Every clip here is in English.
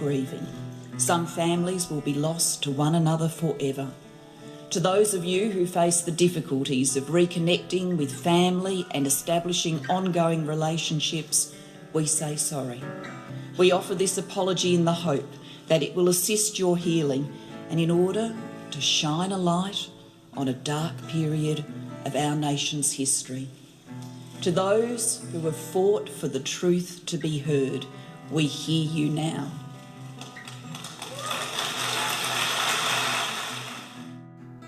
grieving. Some families will be lost to one another forever. To those of you who face the difficulties of reconnecting with family and establishing ongoing relationships, we say sorry. We offer this apology in the hope that it will assist your healing and in order to shine a light on a dark period of our nation's history. To those who have fought for the truth to be heard, we hear you now.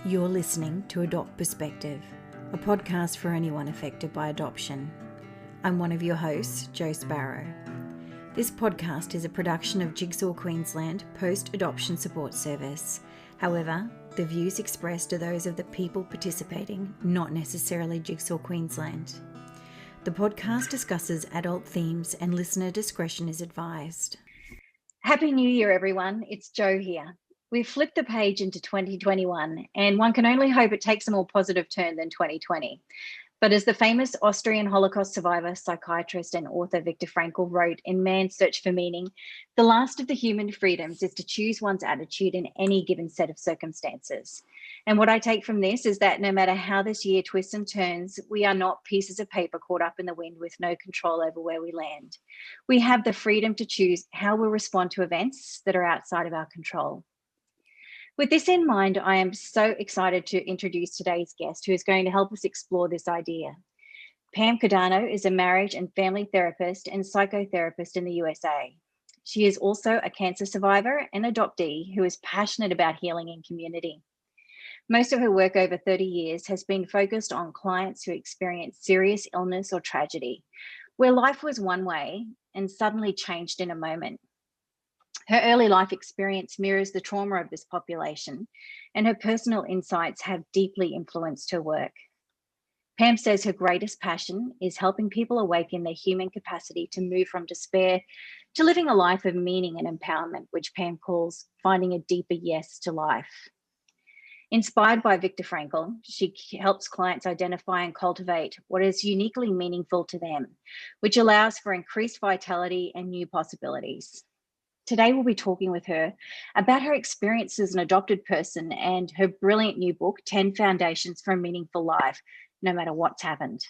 You're listening to Adopt Perspective, a podcast for anyone affected by adoption. I'm one of your hosts, Jo Sparrow. This podcast is a production of Jigsaw Queensland Post-Adoption Support Service. However, the views expressed are those of the people participating, not necessarily Jigsaw Queensland. The podcast discusses adult themes and listener discretion is advised. Happy New Year, everyone. It's Jo here. We've flipped the page into 2021, and one can only hope it takes a more positive turn than 2020. But as the famous Austrian Holocaust survivor, psychiatrist, and author Viktor Frankl wrote in Man's Search for Meaning, the last of the human freedoms is to choose one's attitude in any given set of circumstances. And what I take from this is that no matter how this year twists and turns, we are not pieces of paper caught up in the wind with no control over where we land. We have the freedom to choose how we'll respond to events that are outside of our control. With this in mind, I am so excited to introduce today's guest who is going to help us explore this idea. Pam Cordano is a marriage and family therapist and psychotherapist in the USA. She is also a cancer survivor and adoptee who is passionate about healing in community. Most of her work over 30 years has been focused on clients who experience serious illness or tragedy, where life was one way and suddenly changed in a moment. Her early life experience mirrors the trauma of this population, and her personal insights have deeply influenced her work. Pam says her greatest passion is helping people awaken their human capacity to move from despair to living a life of meaning and empowerment, which Pam calls finding a deeper yes to life. Inspired by Viktor Frankl, she helps clients identify and cultivate what is uniquely meaningful to them, which allows for increased vitality and new possibilities. Today, we'll be talking with her about her experience as an adopted person and her brilliant new book, 10 Foundations for a Meaningful Life, no matter what's happened.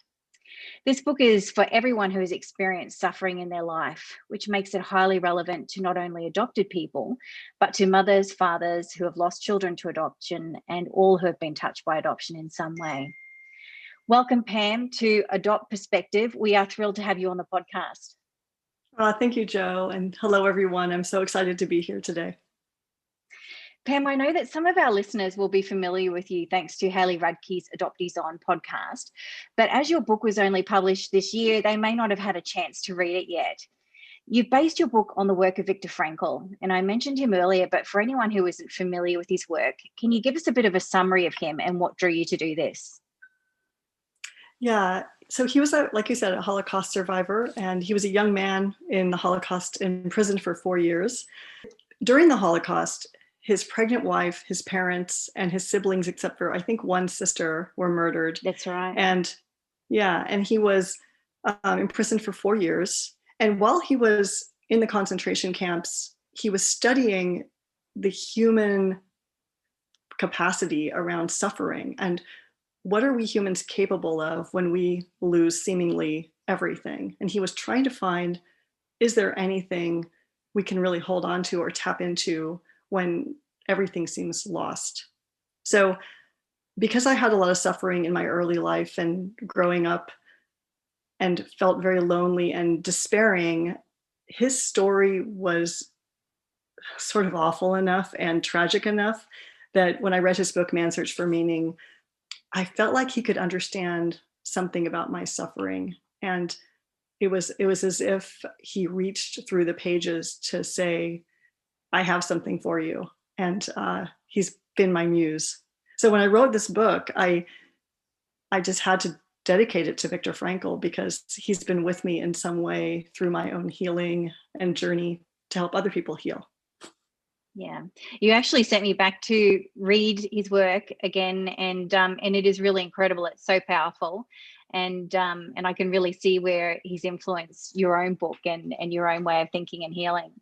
This book is for everyone who has experienced suffering in their life, which makes it highly relevant to not only adopted people, but to mothers, fathers who have lost children to adoption and all who have been touched by adoption in some way. Welcome, Pam, to Adopt Perspective. We are thrilled to have you on the podcast. Thank you, Jo, and hello, everyone. I'm so excited to be here today. Pam, I know that some of our listeners will be familiar with you thanks to Hayley Radke's Adoptees On podcast, but as your book was only published this year, they may not have had a chance to read it yet. You've based your book on the work of Viktor Frankl, and I mentioned him earlier, but for anyone who isn't familiar with his work, can you give us a bit of a summary of him and what drew you to do this? Yeah, so he was, like you said, a Holocaust survivor, and he was a young man in the Holocaust in prison for 4 years. During the Holocaust, his pregnant wife, his parents, and his siblings, except for I think one sister, were murdered. That's right. And he was in prison for 4 years. And while he was in the concentration camps, he was studying the human capacity around suffering and what are we humans capable of when we lose seemingly everything? And he was trying to find, is there anything we can really hold on to or tap into when everything seems lost? So because I had a lot of suffering in my early life and growing up and felt very lonely and despairing, his story was sort of awful enough and tragic enough that when I read his book, Man's Search for Meaning, I felt like he could understand something about my suffering. And it was as if he reached through the pages to say, I have something for you. And he's been my muse. So when I wrote this book, I just had to dedicate it to Viktor Frankl because he's been with me in some way through my own healing and journey to help other people heal. Yeah, you actually sent me back to read his work again, and it is really incredible. It's so powerful, and I can really see where he's influenced your own book and your own way of thinking and healing.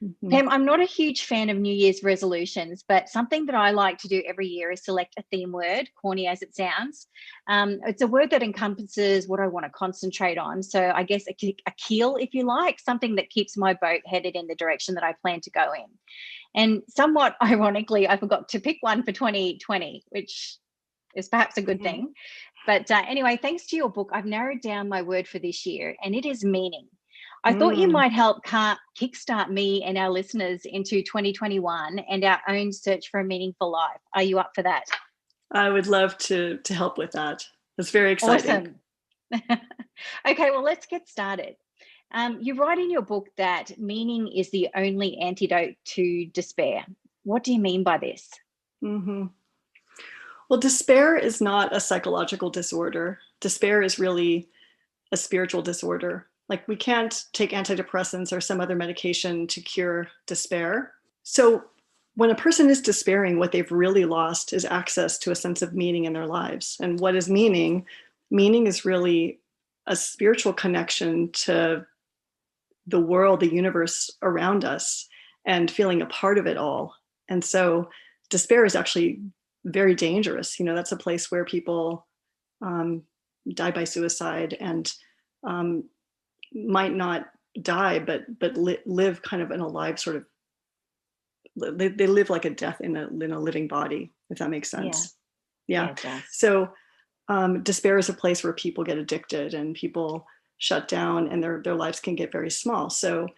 Mhm. Pam, I'm not a huge fan of New Year's resolutions, but something that I like to do every year is select a theme word, corny as it sounds. It's a word that encompasses what I want to concentrate on. So I guess a keel, if you like, something that keeps my boat headed in the direction that I plan to go in. And somewhat ironically, I forgot to pick one for 2020, which is perhaps a good thing. But anyway, thanks to your book, I've narrowed down my word for this year, and it is meaning. I thought you might help kickstart me and our listeners into 2021 and our own search for a meaningful life. Are you up for that? I would love to help with that. That's very exciting. Awesome. Okay, well, let's get started. You write in your book that meaning is the only antidote to despair. What do you mean by this? Mm-hmm. Well, despair is not a psychological disorder. Despair is really a spiritual disorder. Like, we can't take antidepressants or some other medication to cure despair. So when a person is despairing, what they've really lost is access to a sense of meaning in their lives. And what is meaning? Meaning is really a spiritual connection to the world, the universe around us, and feeling a part of it all. And so despair is actually very dangerous. You know, that's a place where people die by suicide and might not die, but live kind of in a live sort of, they live like a death in a living body, if that makes sense. Yeah. It does. So despair is a place where people get addicted and people shut down, and their lives can get very small. So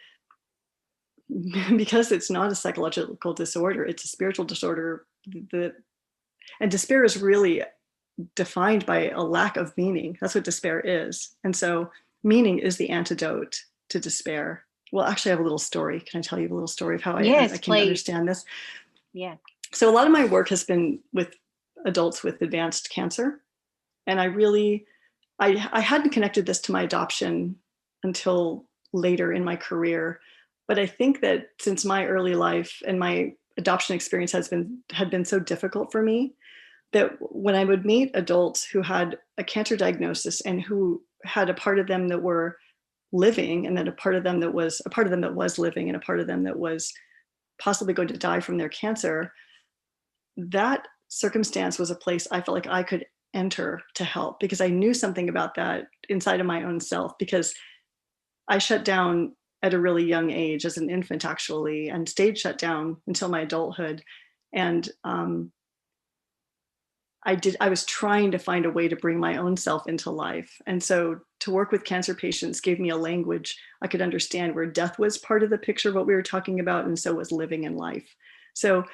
because it's not a psychological disorder, it's a spiritual disorder. And despair is really defined by a lack of meaning. That's what despair is. And so meaning is the antidote to despair. Well, actually, I have a little story. Can I tell you a little story of how I came to understand this? Yeah. So a lot of my work has been with adults with advanced cancer. And I hadn't connected this to my adoption until later in my career. But I think that since my early life and my adoption experience had been so difficult for me, that when I would meet adults who had a cancer diagnosis and who had a part of them that were living, and then a part of them that was living, and a part of them that was possibly going to die from their cancer, that circumstance was a place I felt like I could enter to help, because I knew something about that inside of my own self, because I shut down at a really young age as an infant, actually, and stayed shut down until my adulthood. And I was trying to find a way to bring my own self into life. And so to work with cancer patients gave me a language I could understand, where death was part of the picture of what we were talking about, and so was living in life. So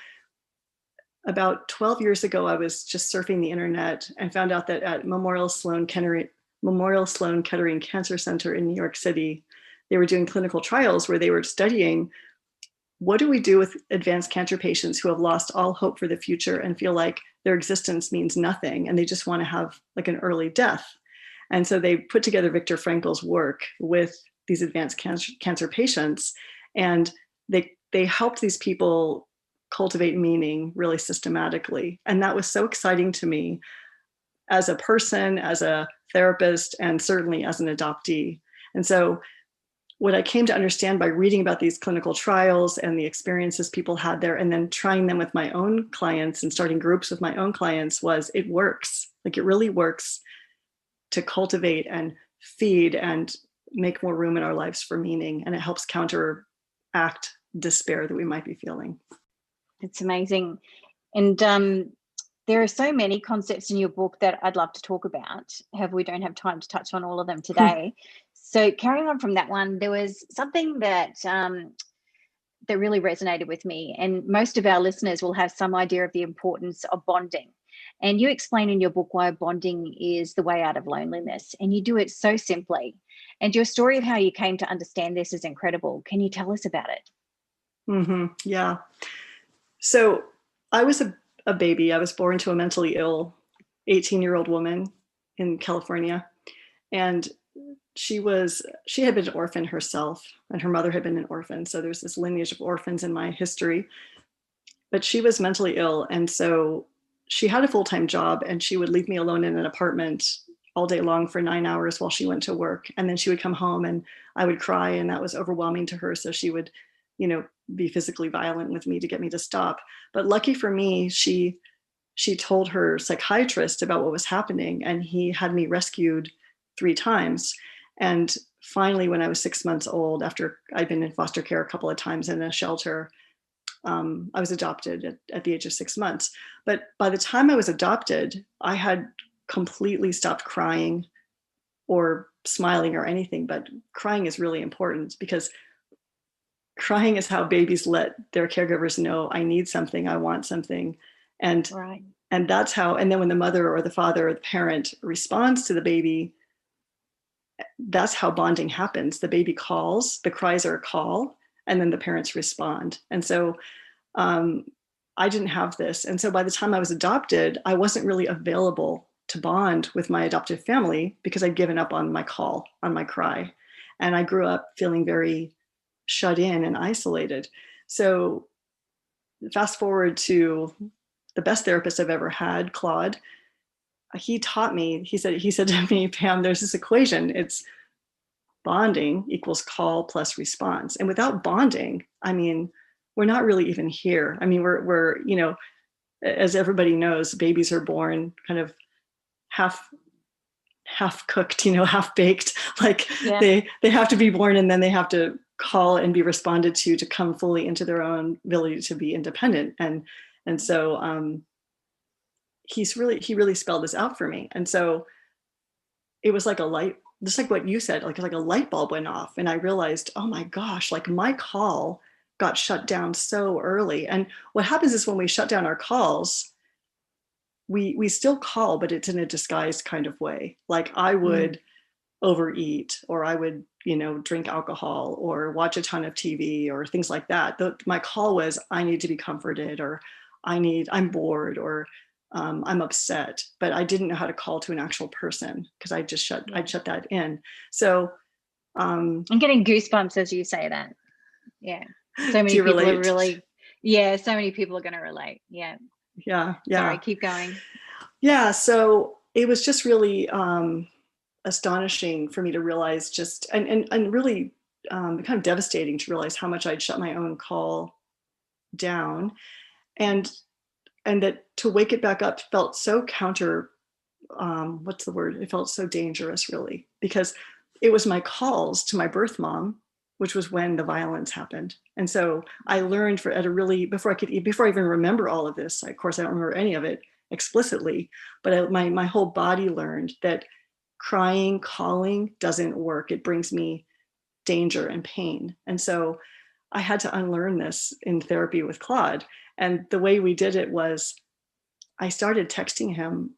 about 12 years ago, I was just surfing the internet and found out that at Memorial Sloan Kettering Cancer Center in New York City, they were doing clinical trials where they were studying, what do we do with advanced cancer patients who have lost all hope for the future and feel like their existence means nothing, and they just want to have like an early death? And so they put together Viktor Frankl's work with these advanced cancer patients, and they helped these people cultivate meaning really systematically. And that was so exciting to me as a person, as a therapist, and certainly as an adoptee. And so what I came to understand by reading about these clinical trials and the experiences people had there, and then trying them with my own clients and starting groups with my own clients, was it works. Like, it really works to cultivate and feed and make more room in our lives for meaning. And it helps counteract despair that we might be feeling. It's amazing. And there are so many concepts in your book that I'd love to talk about. We don't have time to touch on all of them today. So carrying on from that one, there was something that that really resonated with me. And most of our listeners will have some idea of the importance of bonding. And you explain in your book why bonding is the way out of loneliness. And you do it so simply. And your story of how you came to understand this is incredible. Can you tell us about it? Mm-hmm. Yeah. So I was a baby. I was born to a mentally ill 18-year-old woman in California. And she had been an orphan herself, and her mother had been an orphan. So there's this lineage of orphans in my history. But she was mentally ill. And so she had a full-time job, and she would leave me alone in an apartment all day long for 9 hours while she went to work. And then she would come home and I would cry, and that was overwhelming to her. So she would be physically violent with me to get me to stop. But lucky for me, she told her psychiatrist about what was happening, and he had me rescued 3 times. And finally, when I was 6 months old, after I'd been in foster care a couple of times in a shelter, I was adopted at the age of 6 months. But by the time I was adopted, I had completely stopped crying or smiling or anything. But crying is really important, because crying is how babies let their caregivers know, I need something, I want something. And Right. and that's how, and then when the mother or the father or the parent responds to the baby, that's how bonding happens. The baby calls, the cries are a call, and then the parents respond. And so I didn't have this. And so by the time I was adopted, I wasn't really available to bond with my adoptive family, because I'd given up on my call, on my cry. And I grew up feeling very shut in and isolated. So fast forward to the best therapist I've ever had, Claude. He taught me, he said to me, Pam, there's this equation. It's bonding equals call plus response. And without bonding, I mean, we're not really even here. I mean, we're as everybody knows, babies are born kind of half cooked, half baked. Like they have to be born, and then they have to call and be responded to come fully into their own ability to be independent. And so he really spelled this out for me. And so it was like a light, just like what you said, like a light bulb went off, and I realized, oh my gosh, like my call got shut down so early. And what happens is when we shut down our calls, we still call, but it's in a disguised kind of way. Like I would overeat, or I would, drink alcohol, or watch a ton of TV, or things like that. My call was, I need to be comforted, or I'm bored, or I'm upset. But I didn't know how to call to an actual person, because I'd shut that in. So I'm getting goosebumps as you say that. Yeah. So many people are really, so many people are going to relate. Yeah. Yeah. Sorry, keep going. Yeah. So it was just really astonishing for me to realize and really kind of devastating to realize how much I'd shut my own call down, and that to wake it back up felt so it felt so dangerous, really, because it was my calls to my birth mom, which was when the violence happened. And so I learned before I even remember all of this, of course I don't remember any of it explicitly, but my whole body learned that crying, calling doesn't work. It brings me danger and pain. And so I had to unlearn this in therapy with Claude. And the way we did it was I started texting him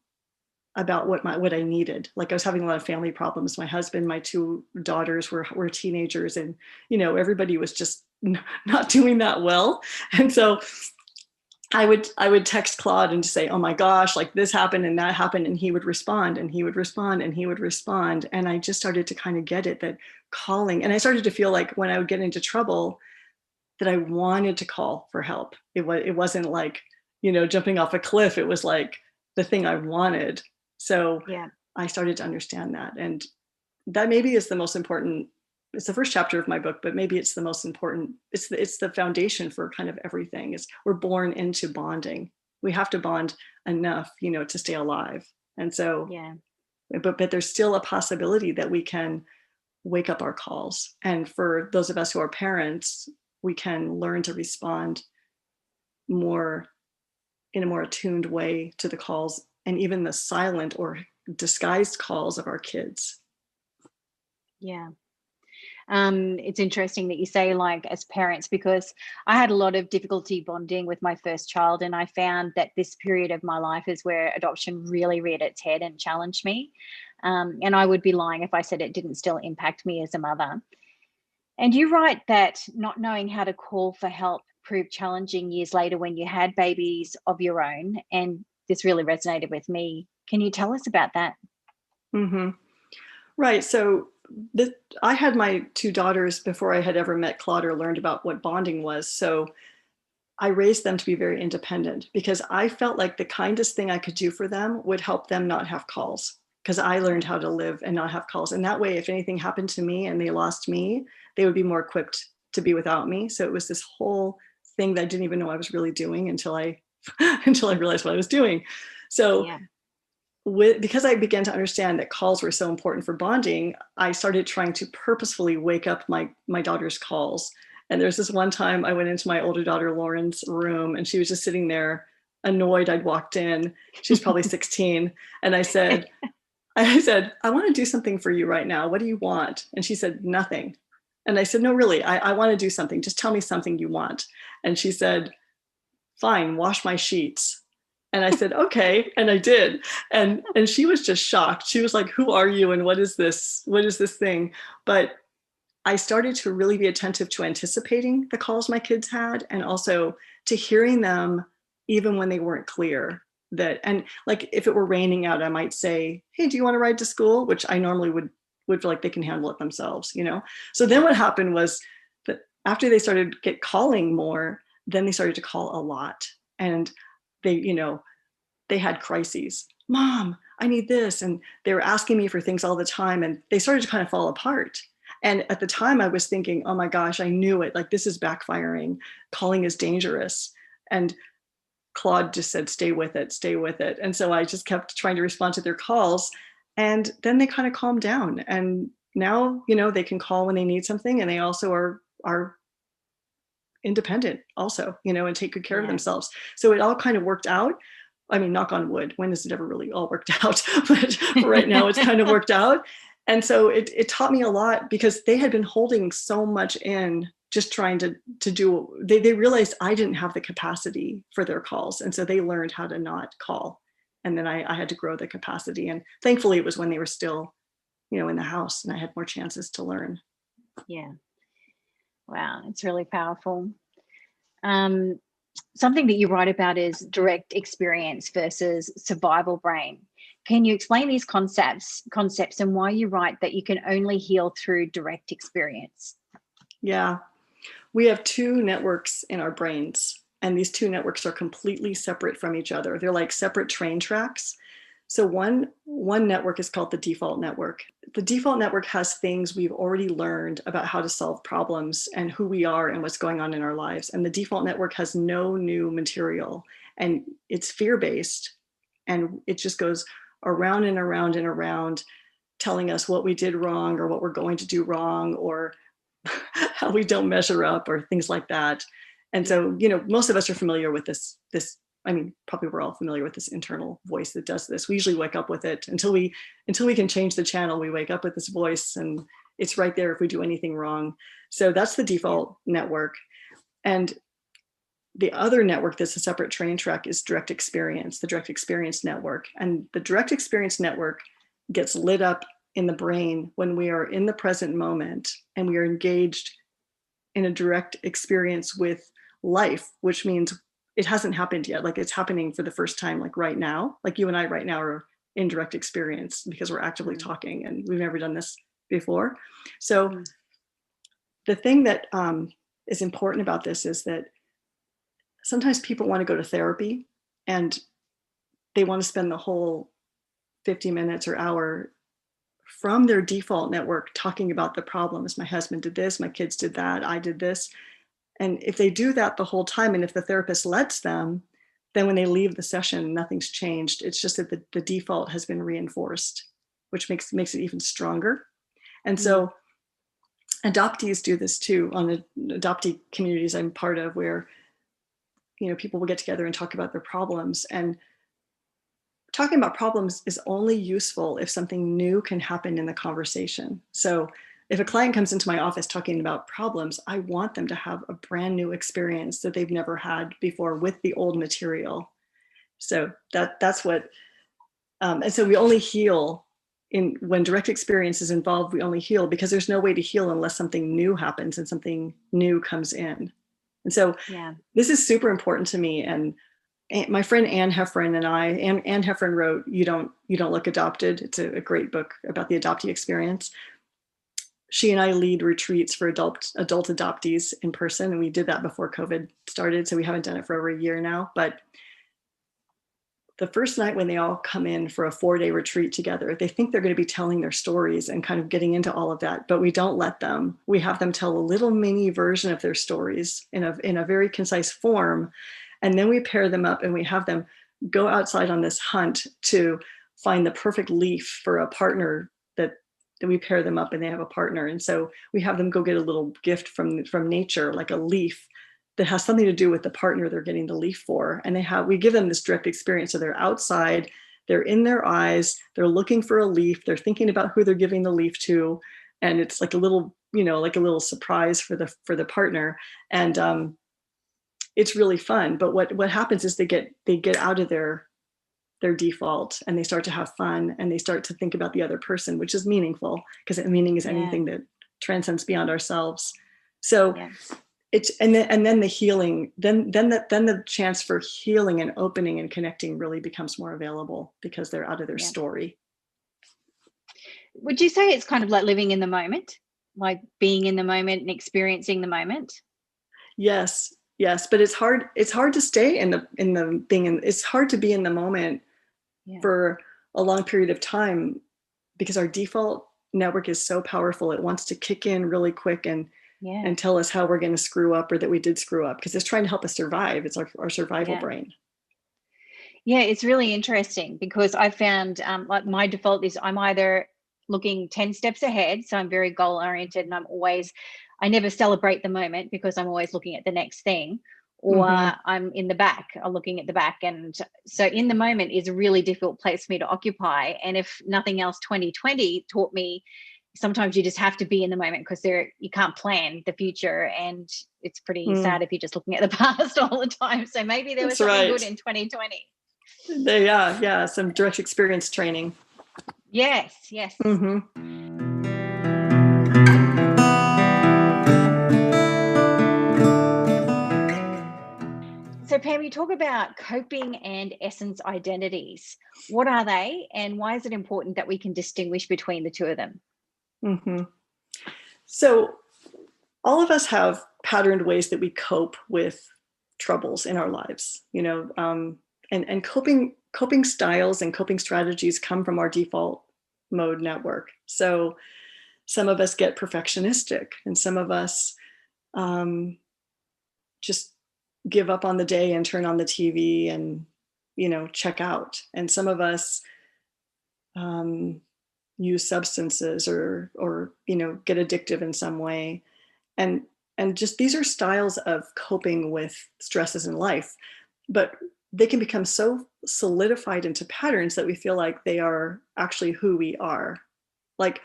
about what I needed. Like I was having a lot of family problems. My husband, my 2 daughters were teenagers, and everybody was just not doing that well. And so I would text Claude and say, oh my gosh, like this happened and that happened. And he would respond, and he would respond, and he would respond. And I just started to kind of get it, that calling. And I started to feel like when I would get into trouble, that I wanted to call for help. It wasn't like, jumping off a cliff. It was like the thing I wanted. So I started to understand that. And that maybe is the most important. It's the first chapter of my book, but maybe it's the most important. It's the foundation for kind of everything. Is we're born into bonding. We have to bond enough, to stay alive. And so, but there's still a possibility that we can wake up our calls. And for those of us who are parents, we can learn to respond more in a more attuned way to the calls, and even the silent or disguised calls of our kids. Yeah. It's interesting that you say, like, as parents, because I had a lot of difficulty bonding with my first child, and I found that this period of my life is where adoption really reared its head and challenged me. And I would be lying if I said it didn't still impact me as a mother. And you write that not knowing how to call for help proved challenging years later when you had babies of your own. And this really resonated with me. Can you tell us about that? Mm-hmm. Right. So I had my 2 daughters before I had ever met Claude or learned about what bonding was. So I raised them to be very independent, because I felt like the kindest thing I could do for them would help them not have calls, because I learned how to live and not have calls. And that way, if anything happened to me and they lost me, they would be more equipped to be without me. So it was this whole thing that I didn't even know I was really doing until I until I realized what I was doing. So Yeah. because I began to understand that calls were so important for bonding, I started trying to purposefully wake up my daughter's calls. And there's this one time I went into my older daughter Lauren's room, and she was just sitting there annoyed I'd walked in. She's probably 16. And I said, I want to do something for you right now. What do you want? And she said, nothing. And I said, no, really, I want to do something. Just tell me something you want. And she said, fine, wash my sheets. And I said, okay. And I did. And she was just shocked. She was like, who are you? And what is this? What is this thing? But I started to really be attentive to anticipating the calls my kids had, and also to hearing them even when they weren't clear. That, and like if it were raining out, I might say, hey, do you want to ride to school? Which I normally would feel like they can handle it themselves, you know? So then what happened was that after they started calling more, then they started to call a lot. And they, you know, they had crises. Mom, I need this. And they were asking me for things all the time, and they started to kind of fall apart. And at the time I was thinking, oh my gosh, I knew it. Like, this is backfiring. Calling is dangerous. And Claude just said, stay with it, stay with it. And so I just kept trying to respond to their calls. And then they kind of calmed down. And now, you know, they can call when they need something. And they also are independent also, you know, and take good care of themselves. So it all kind of worked out. I mean, knock on wood, when has it ever really all worked out? But for right now, it's kind of worked out. And so it taught me a lot, because they had been holding so much in, just trying to do, they realized I didn't have the capacity for their calls. And so they learned how to not call. And then I had to grow the capacity. And thankfully it was when they were still, you know, in the house, and I had more chances to learn. Yeah. Wow. It's really powerful. Something that you write about is direct experience versus survival brain. Can you explain these concepts and why you write that you can only heal through direct experience? Yeah. We have two networks in our brains, and these two networks are completely separate from each other. They're like separate train tracks. So one network is called the default network. The default network has things we've already learned about how to solve problems and who we are and what's going on in our lives. And the default network has no new material, and it's fear-based, and it just goes around and around and around, telling us what we did wrong or what we're going to do wrong, or how we don't measure up, or things like that. And so, you know, most of us are familiar with this, I mean, probably we're all familiar with this internal voice that does this. We usually wake up with it until we can change the channel. We wake up with this voice, and it's right there if we do anything wrong. So that's the default network. And the other network that's a separate train track is direct experience, the direct experience network. And the direct experience network gets lit up in the brain when we are in the present moment and we are engaged in a direct experience with life, which means it hasn't happened yet. Like, it's happening for the first time, like right now. Like you and I right now are in direct experience because we're actively talking, and we've never done this before. So the thing that is important about this is that sometimes people want to go to therapy, and they want to spend the whole 50 minutes or hour from their default network talking about the problems. My husband did this, my kids did that, I did this. And if they do that the whole time, and if the therapist lets them, then when they leave the session, nothing's changed. It's just that the default has been reinforced, which makes it even stronger. And so adoptees do this too, on the adoptee communities I'm part of, where, you know, people will get together and talk about their problems. And talking about problems is only useful if something new can happen in the conversation. So if a client comes into my office talking about problems, I want them to have a brand new experience that they've never had before with the old material. So that's what, and so we only heal when direct experience is involved. We only heal because there's no way to heal unless something new happens and something new comes in. And so this is super important to me. And my friend Anne Heffron and Anne Heffron wrote You Don't Look Adopted. It's a great book about the adoptee experience. She and I lead retreats for adult adoptees in person, and we did that before COVID started, so we haven't done it for over a year now. But the first night when they all come in for a 4-day retreat together, they think they're going to be telling their stories and kind of getting into all of that, but we don't let them. We have them tell a little mini version of their stories in a very concise form. And then we pair them up and we have them go outside on this hunt to find the perfect leaf for a partner that we pair them up and they have a partner. And so we have them go get a little gift from nature, like a leaf that has something to do with the partner they're getting the leaf for. And we give them this direct experience. So they're outside, they're in their eyes, they're looking for a leaf, they're thinking about who they're giving the leaf to. And it's like a little, like a little surprise for the partner. And it's really fun. But what happens is they get out of their default and they start to have fun and they start to think about the other person, which is meaningful, because meaning is anything that transcends beyond ourselves. So it's, and then the healing, then the chance for healing and opening and connecting really becomes more available because they're out of their story. Would you say it's kind of like living in the moment, like being in the moment and experiencing the moment? Yes, but it's hard to stay it's hard to be in the moment for a long period of time, because our default network is so powerful. It wants to kick in really quick and tell us how we're going to screw up or that we did screw up, because it's trying to help us survive. It's our survival brain. Yeah, it's really interesting because I found like my default is I'm either looking 10 steps ahead. So I'm very goal oriented and I never celebrate the moment because I'm always looking at the next thing, or I'm in the back, I'm looking at the back. And so in the moment is a really difficult place for me to occupy. And if nothing else, 2020 taught me sometimes you just have to be in the moment, because you can't plan the future, and it's pretty sad if you're just looking at the past all the time. So maybe there was something good in 2020. Yeah, some direct experience training. Yes. So Pam, you talk about coping and essence identities. What are they, and why is it important that we can distinguish between the two of them? So all of us have patterned ways that we cope with troubles in our lives, and coping styles and coping strategies come from our default mode network. So some of us get perfectionistic, and some of us just give up on the day and turn on the TV and, check out. And some of us use substances or get addictive in some way. And just these are styles of coping with stresses in life, but they can become so solidified into patterns that we feel like they are actually who we are. Like,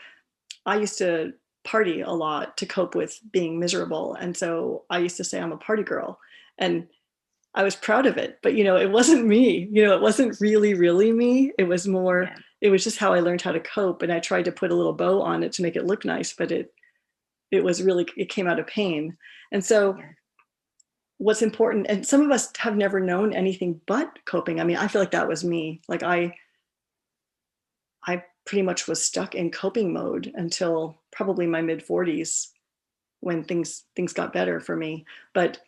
I used to party a lot to cope with being miserable. And so I used to say I'm a party girl, and I was proud of it, but it wasn't me. It wasn't really me. It was more, it was just how I learned how to cope. And I tried to put a little bow on it to make it look nice, but it came out of pain. And so what's important, and some of us have never known anything but coping. I mean, I feel like that was me. Like I pretty much was stuck in coping mode until probably my mid 40s, when things got better for me. But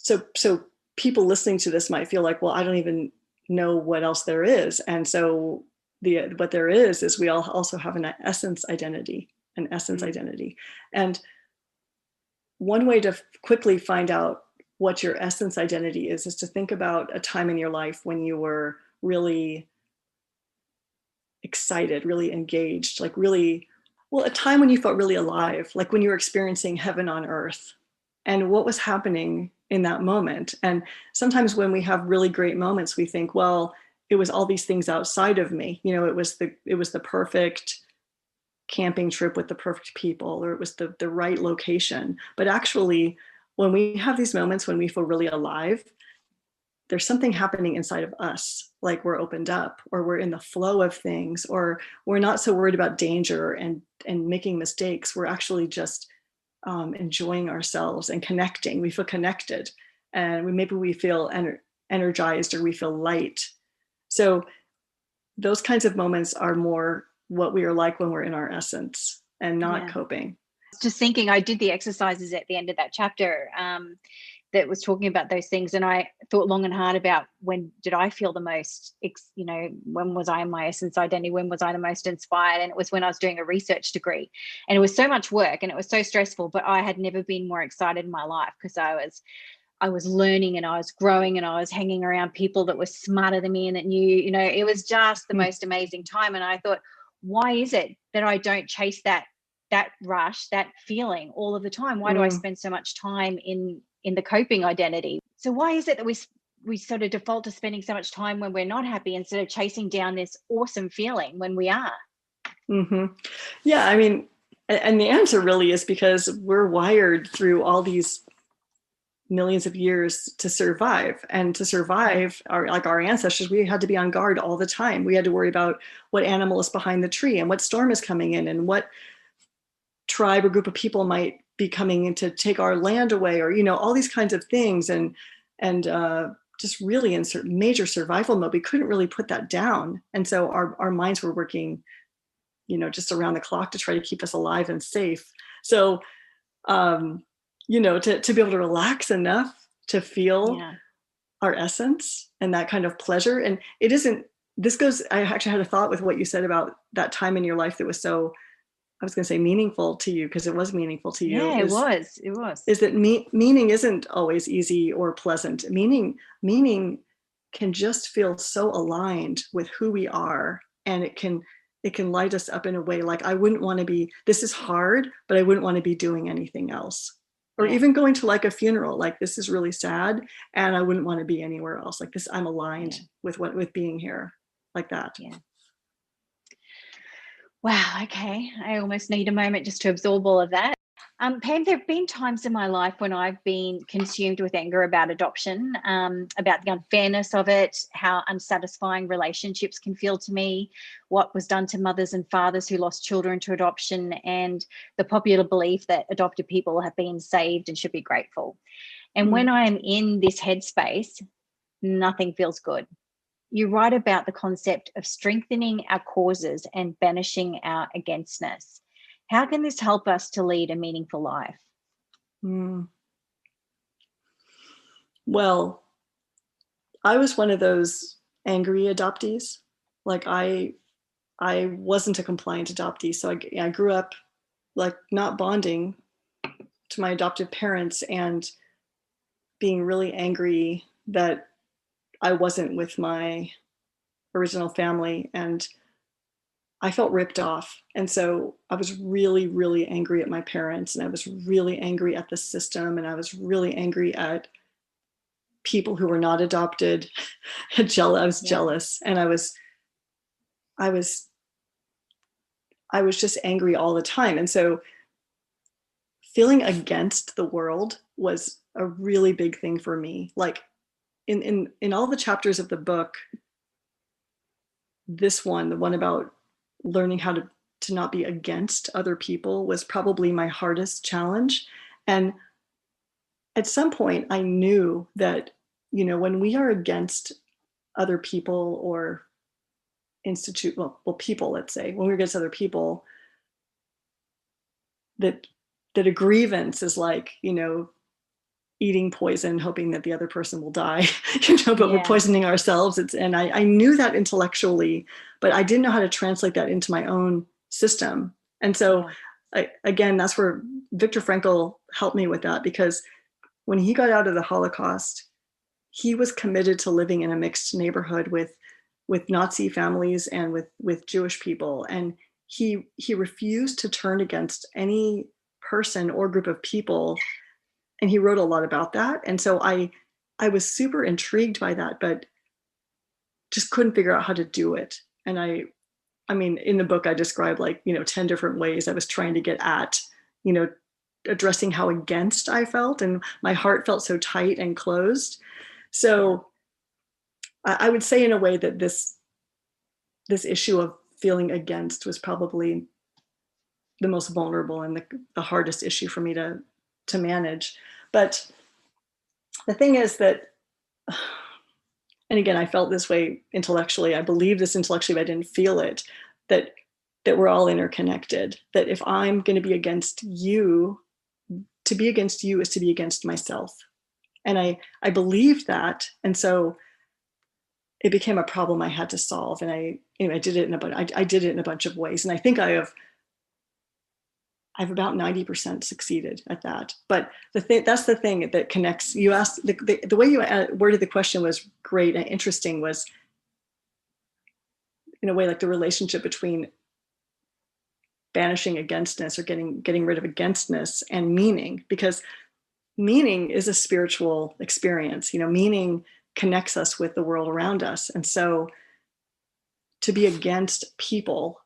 so people listening to this might feel like, well, I don't even know what else there is. And so what there is we all also have an essence identity. And one way to quickly find out what your essence identity is to think about a time in your life when you were really excited, really engaged, like really, well, a time when you felt really alive, like when you were experiencing heaven on earth, and what was happening in that moment. And sometimes when we have really great moments, we think, well, it was all these things outside of me. It was the perfect camping trip with the perfect people, or it was the right location. But actually, when we have these moments when we feel really alive, there's something happening inside of us, like we're opened up, or we're in the flow of things, or we're not so worried about danger and making mistakes. We're actually just enjoying ourselves and connecting. We feel connected, and maybe we feel energized, or we feel light. So those kinds of moments are more what we are like when we're in our essence and not coping. Just thinking, I did the exercises at the end of that chapter. that was talking about those things. And I thought long and hard about, when did I feel the most, when was I in my essence identity? When was I the most inspired? And it was when I was doing a research degree, and it was so much work and it was so stressful, but I had never been more excited in my life, because I was learning and I was growing and I was hanging around people that were smarter than me and that knew, it was just the most amazing time. And I thought, why is it that I don't chase that rush, that feeling all of the time? Why do I spend so much time in the coping identity? So why is it that we sort of default to spending so much time when we're not happy, instead of chasing down this awesome feeling when we are? Yeah, I mean, and the answer really is because we're wired through all these millions of years to survive. And to survive, our ancestors, we had to be on guard all the time. We had to worry about what animal is behind the tree and what storm is coming in and what tribe or group of people might be coming in to take our land away, or all these kinds of things, and just really in major survival mode. We couldn't really put that down, and so our minds were working just around the clock to try to keep us alive and safe. So to be able to relax enough to feel our essence and that kind of pleasure. And it isn't, I actually had a thought with what you said about that time in your life that was so, I was going to say meaningful to you, because it was meaningful to you. Yeah, it was. Is that meaning isn't always easy or pleasant. Meaning can just feel so aligned with who we are, and it can light us up in a way like, I wouldn't want to be, this is hard, but I wouldn't want to be doing anything else. Or even going to like a funeral, like, this is really sad and I wouldn't want to be anywhere else. Like this, I'm aligned with being here, like that. Yeah. Wow. Okay. I almost need a moment just to absorb all of that. Pam, there have been times in my life when I've been consumed with anger about adoption, about the unfairness of it, how unsatisfying relationships can feel to me, what was done to mothers and fathers who lost children to adoption, and the popular belief that adopted people have been saved and should be grateful. And when I am in this headspace, nothing feels good. You write about the concept of strengthening our causes and banishing our againstness. How can this help us to lead a meaningful life? Well, I was one of those angry adoptees. Like I wasn't a compliant adoptee. So I grew up like not bonding to my adoptive parents and being really angry that I wasn't with my original family, and I felt ripped off. And so I was really, really angry at my parents, and I was really angry at the system, and I was really angry at people who were not adopted. I was jealous, and I was just angry all the time. And so feeling against the world was a really big thing for me. Like in all the chapters of the book, this one, the one about learning how to not be against other people, was probably my hardest challenge. And at some point I knew that, when we are against other people or people, let's say, when we're against other people, that a grievance is like, eating poison, hoping that the other person will die, but we're poisoning ourselves. And I knew that intellectually, but I didn't know how to translate that into my own system. And so again, that's where Viktor Frankl helped me with that, because when he got out of the Holocaust, he was committed to living in a mixed neighborhood with Nazi families and with Jewish people. And he refused to turn against any person or group of people. And he wrote a lot about that. And so I was super intrigued by that, but just couldn't figure out how to do it. And I mean, in the book, I described 10 different ways I was trying to get at, addressing how against I felt, and my heart felt so tight and closed. So I would say in a way that this issue of feeling against was probably the most vulnerable and the hardest issue for me to manage. But the thing is that, and again, I felt this way intellectually, I believe this intellectually, but I didn't feel it, that we're all interconnected, that if I'm going to be against you, to be against you is to be against myself. And I believed that. And so it became a problem I had to solve. And I did it I did it in a bunch of ways. And I think I've about 90% succeeded at that. But that's the thing that connects. You asked, the way you worded the question was great and interesting, was in a way like the relationship between banishing againstness or getting rid of againstness and meaning, because meaning is a spiritual experience. Meaning connects us with the world around us. And so to be against people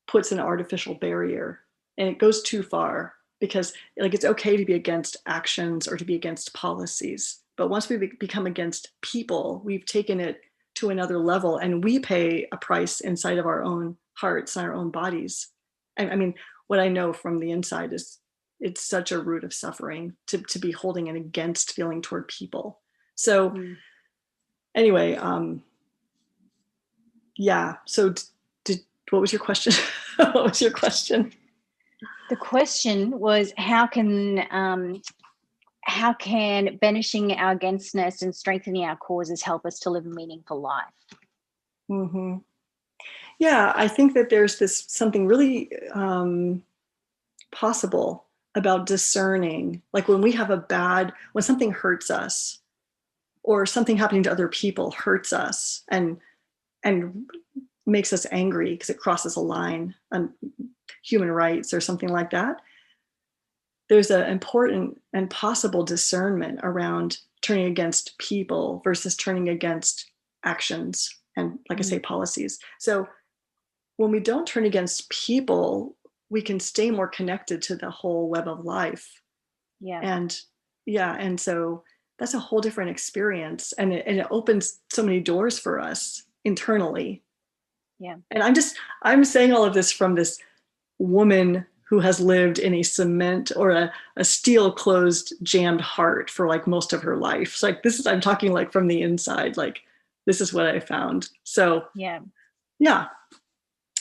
puts an artificial barrier, and it goes too far, because like it's okay to be against actions or to be against policies, but once we become against people, we've taken it to another level, and we pay a price inside of our own hearts and our own bodies. I mean, what I know from the inside is it's such a root of suffering to be holding an against feeling toward people. So anyway, yeah. So what was your question? What was your question? The question was, how can banishing our againstness and strengthening our causes help us to live a meaningful life? Mm-hmm. Yeah, I think that there's something really possible about discerning, like when something hurts us, or something happening to other people hurts us and makes us angry because it crosses a line on human rights or something like that. There's an important and possible discernment around turning against people versus turning against actions and, like I say, policies. So when we don't turn against people, we can stay more connected to the whole web of life. Yeah. And so that's a whole different experience, and it opens so many doors for us internally. Yeah. And I'm saying all of this from this woman who has lived in a cement or a steel closed jammed heart for like most of her life. So like I'm talking like from the inside, like this is what I found. So yeah,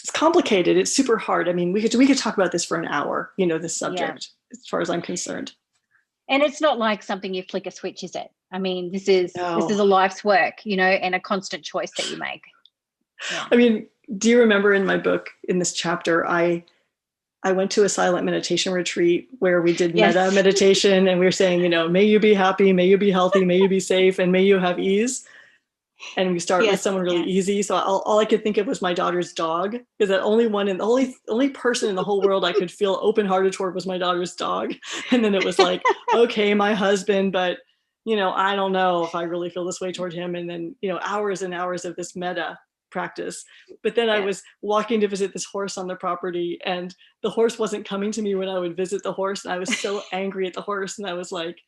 it's complicated. It's super hard. I mean, we could talk about this for an hour, this subject, as far as I'm concerned. And it's not like something you flick a switch, is it? I mean, this is a life's work, and a constant choice that you make. Yeah. I mean, do you remember in my book, in this chapter, I went to a silent meditation retreat where we did metta meditation, and we were saying, may you be happy, may you be healthy, may you be safe, and may you have ease. And we start with someone really easy. So all I could think of was my daughter's dog, because the only person in the whole world I could feel open-hearted toward was my daughter's dog. And then it was like, okay, my husband, but I don't know if I really feel this way toward him. And then, hours and hours of this metta practice. But then I was walking to visit this horse on the property, and the horse wasn't coming to me when I would visit the horse. And I was so angry at the horse. And I was like,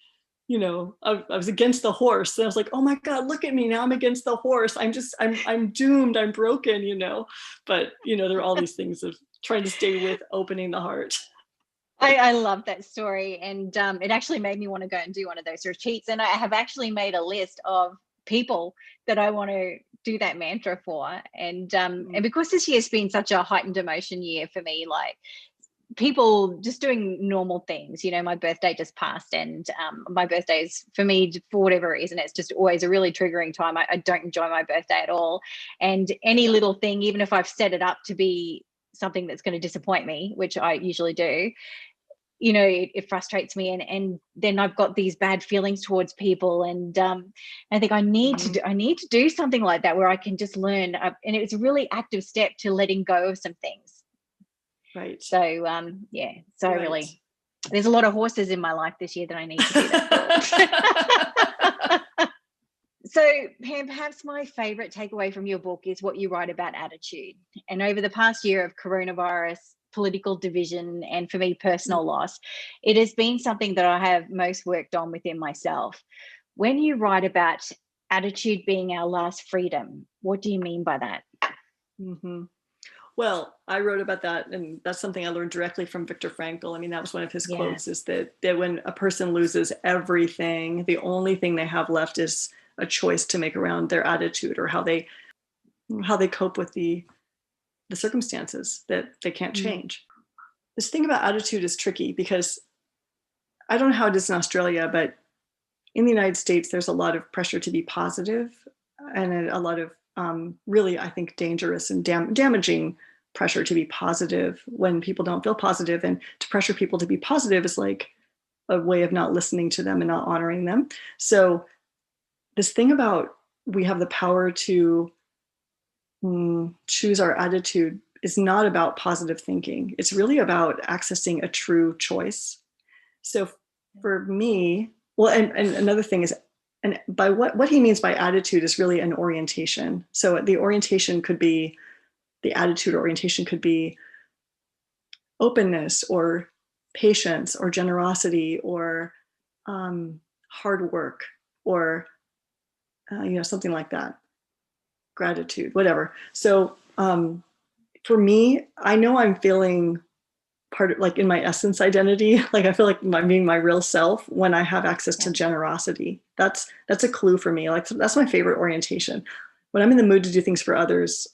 I was against the horse. And I was like, oh my God, look at me. Now I'm against the horse. I'm doomed. I'm broken, But, there are all these things of trying to stay with opening the heart. I love that story. And it actually made me want to go and do one of those retreats. And I have actually made a list of people that I want to do that mantra for. And because this year's been such a heightened emotion year for me, like people just doing normal things. My birthday just passed, and my birthday is, for me, for whatever reason, it's just always a really triggering time. I don't enjoy my birthday at all. And any little thing, even if I've set it up to be something that's going to disappoint me, which I usually do, it frustrates me, and then I've got these bad feelings towards people, and I think I need to do something like that where I can just learn, and it's a really active step to letting go of some things. Right. So really, there's a lot of horses in my life this year that I need to do that for. So Pam, perhaps my favorite takeaway from your book is what you write about attitude. And over the past year of coronavirus, political division, and for me, personal loss, it has been something that I have most worked on within myself. When you write about attitude being our last freedom, what do you mean by that? Mm-hmm. Well, I wrote about that, and that's something I learned directly from Viktor Frankl. I mean, that was one of his quotes, is that when a person loses everything, the only thing they have left is a choice to make around their attitude, or how they cope with the circumstances that they can't change. This thing about attitude is tricky, because I don't know how it is in Australia, but in the United States, there's a lot of pressure to be positive, and a lot of really, I think, dangerous and damaging pressure to be positive when people don't feel positive. And to pressure people to be positive is like a way of not listening to them and not honoring them. So this thing about we have the power to choose our attitude is not about positive thinking. It's really about accessing a true choice. So for me, well, and another thing is, and by what he means by attitude is really an orientation. So the orientation could be, the attitude orientation could be openness or patience or generosity or hard work or something like that, gratitude, whatever. So for me, I know I'm feeling part of, like, in my essence identity, like I feel like I'm being my real self when I have access to generosity. That's a clue for me. Like, that's my favorite orientation. When I'm in the mood to do things for others,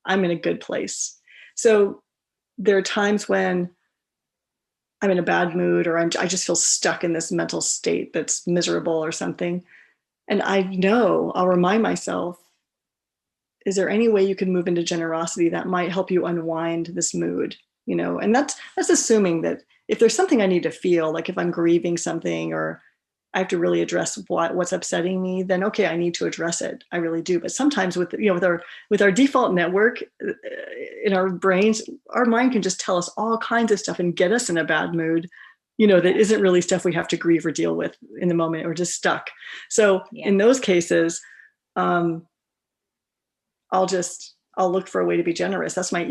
I'm in a good place. So there are times when I'm in a bad mood, or I just feel stuck in this mental state that's miserable or something. And I know I'll remind myself, is there any way you can move into generosity that might help you unwind this mood? And that's assuming that if there's something I need to feel, like if I'm grieving something or I have to really address what's upsetting me, then okay, I need to address it. I really do. But sometimes with our default network in our brains, our mind can just tell us all kinds of stuff and get us in a bad mood, that isn't really stuff we have to grieve or deal with in the moment, or just stuck. So in those cases, I'll look for a way to be generous. That's my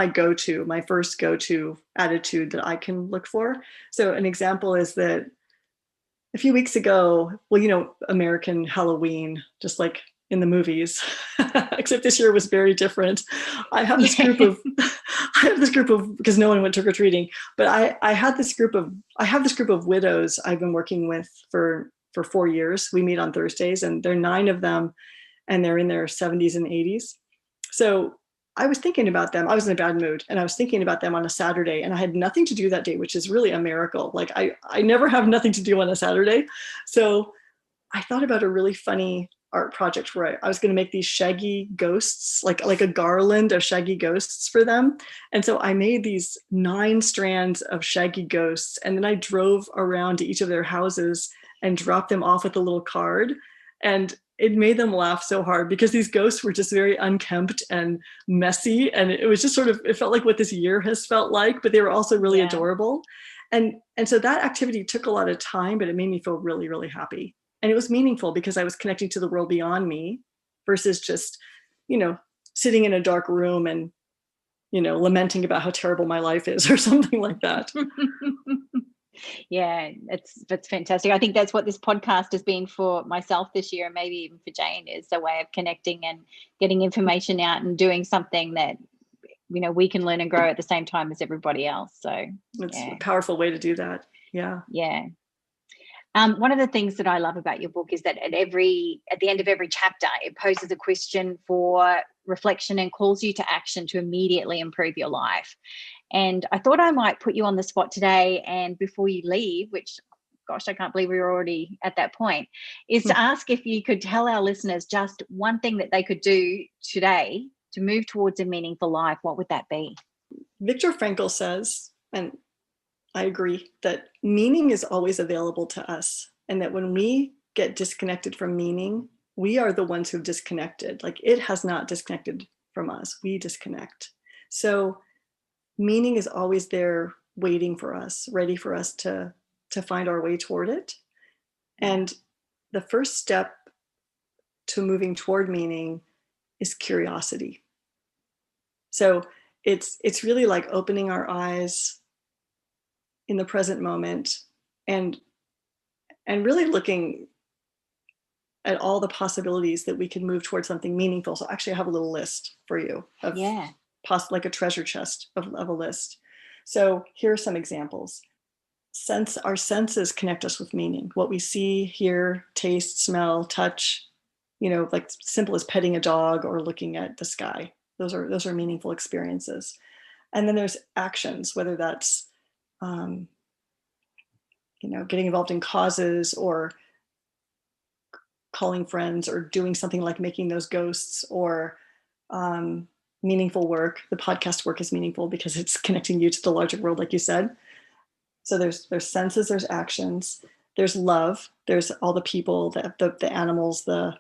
go-to, my first go-to attitude that I can look for. So an example is that a few weeks ago, American Halloween, just like in the movies, except this year was very different. I have this group of, because no one went trick or treating, but I have this group of widows I've been working with for 4 years. We meet on Thursdays, and there are 9 of them, and they're in their 70s and 80s. So I was thinking about them. I was in a bad mood, and I was thinking about them on a Saturday, and I had nothing to do that day, which is really a miracle. Like I never have nothing to do on a Saturday. So I thought about a really funny art project where I was going to make these shaggy ghosts, like a garland of shaggy ghosts for them. And so I made these 9 strands of shaggy ghosts, and then I drove around to each of their houses and dropped them off with a little card. And it made them laugh so hard because these ghosts were just very unkempt and messy. And it was just it felt like what this year has felt like, but they were also really adorable. And so that activity took a lot of time, but it made me feel really, really happy. And it was meaningful because I was connecting to the world beyond me versus just, sitting in a dark room and, lamenting about how terrible my life is or something like that. Yeah, that's fantastic. I think that's what this podcast has been for myself this year, and maybe even for Jane, is a way of connecting and getting information out and doing something that we can learn and grow at the same time as everybody else. So it's a powerful way to do that. Yeah. One of the things that I love about your book is that at the end of every chapter, it poses a question for reflection and calls you to action to immediately improve your life. And I thought I might put you on the spot today, and before you leave, which, gosh, I can't believe we're already at that point, is to ask if you could tell our listeners just one thing that they could do today to move towards a meaningful life. What would that be? Viktor Frankl says, and I agree, that meaning is always available to us, and that when we get disconnected from meaning, we are the ones who've disconnected. Like, it has not disconnected from us. We disconnect. So meaning is always there, waiting for us, ready for us to find our way toward it. And the first step to moving toward meaning is curiosity. So it's really like opening our eyes in the present moment and really looking at all the possibilities that we can move towards something meaningful. So actually I have a little list for you of like a treasure chest of a list. So here are some examples. Our senses connect us with meaning. What we see, hear, taste, smell, touch, like simple as petting a dog or looking at the sky. Those are meaningful experiences. And then there's actions, whether that's getting involved in causes or calling friends or doing something like making those ghosts or meaningful work. The podcast work is meaningful because it's connecting you to the larger world, like you said. So there's senses, there's actions, there's love, there's all the people, the animals, the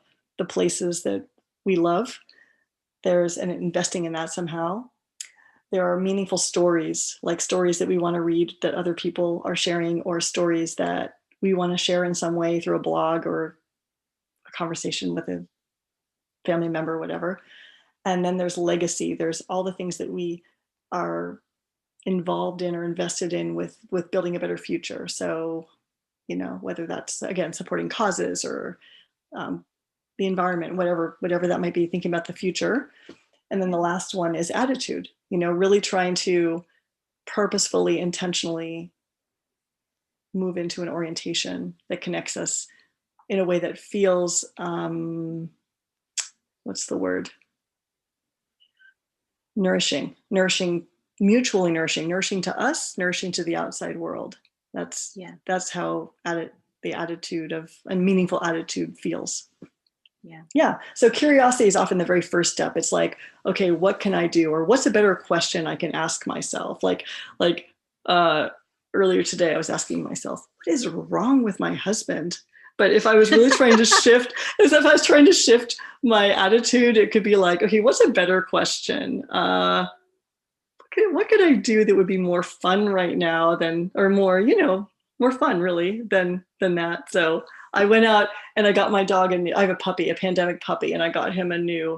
places that we love. There's an investing in that somehow. There are meaningful stories, like stories that we want to read that other people are sharing, or stories that we want to share in some way through a blog or a conversation with a family member or whatever. And then there's legacy. There's all the things that we are involved in or invested in with building a better future. So, whether that's, again, supporting causes or the environment, whatever that might be, thinking about the future. And then the last one is attitude, really trying to purposefully, intentionally move into an orientation that connects us in a way that feels, what's the word? Nourishing, mutually nourishing to us, nourishing to the outside world. That's how the attitude of a meaningful attitude feels. Yeah. So curiosity is often the very first step. It's like, okay, what can I do? Or what's a better question I can ask myself? Like earlier today, I was asking myself, what is wrong with my husband? But if I was really trying to shift my attitude, it could be like, okay, what's a better question? What could I do that would be more fun right now or more, more fun really than that. So I went out and I got my dog, and I have a pandemic puppy, and I got him a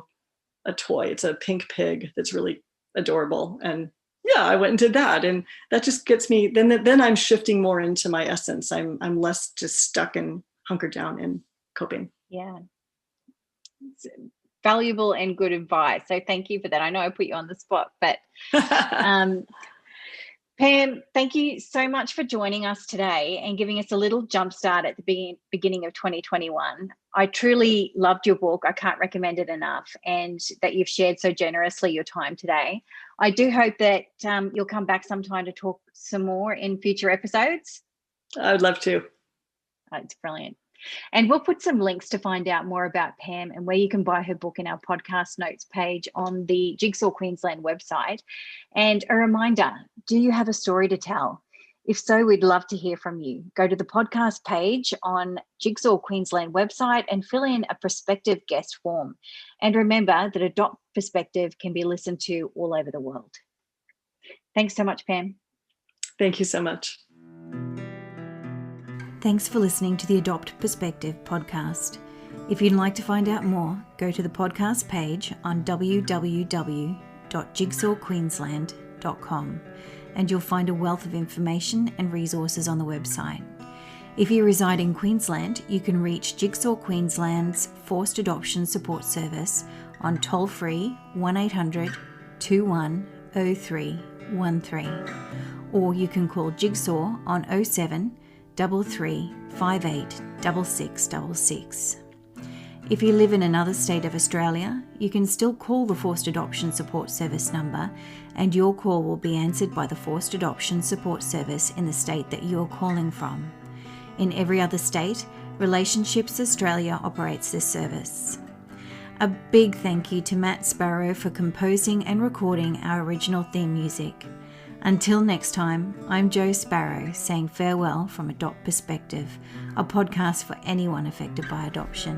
toy. It's a pink pig that's really adorable. And yeah, I went and did that. And that just gets me, then I'm shifting more into my essence. I'm less just stuck and hunkered down and coping. Yeah. It's valuable and good advice. So thank you for that. I know I put you on the spot, but Pam, thank you so much for joining us today and giving us a little jump start at the beginning of 2021. I truly loved your book. I can't recommend it enough, and that you've shared so generously your time today. I do hope that you'll come back sometime to talk some more in future episodes. I would love to. Oh, it's brilliant. And we'll put some links to find out more about Pam and where you can buy her book in our podcast notes page on the Jigsaw Queensland website. And a reminder, do you have a story to tell? If so, we'd love to hear from you. Go to the podcast page on Jigsaw Queensland website and fill in a prospective guest form. And remember that Adopt Perspective can be listened to all over the world. Thanks so much, Pam. Thank you so much. Thanks for listening to the Adopt Perspective podcast. If you'd like to find out more, go to the podcast page on www.jigsawqueensland.com and you'll find a wealth of information and resources on the website. If you reside in Queensland, you can reach Jigsaw Queensland's Forced Adoption Support Service on toll-free 1800 210313, or you can call Jigsaw on 07 33 58 6666. If you live in another state of Australia, you can still call the Forced Adoption Support Service number, and your call will be answered by the Forced Adoption Support Service in the state that you are calling from. In every other state, Relationships Australia operates this service. A big thank you to Matt Sparrow for composing and recording our original theme music. Until next time, I'm Jo Sparrow saying farewell from Adopt Perspective, a podcast for anyone affected by adoption.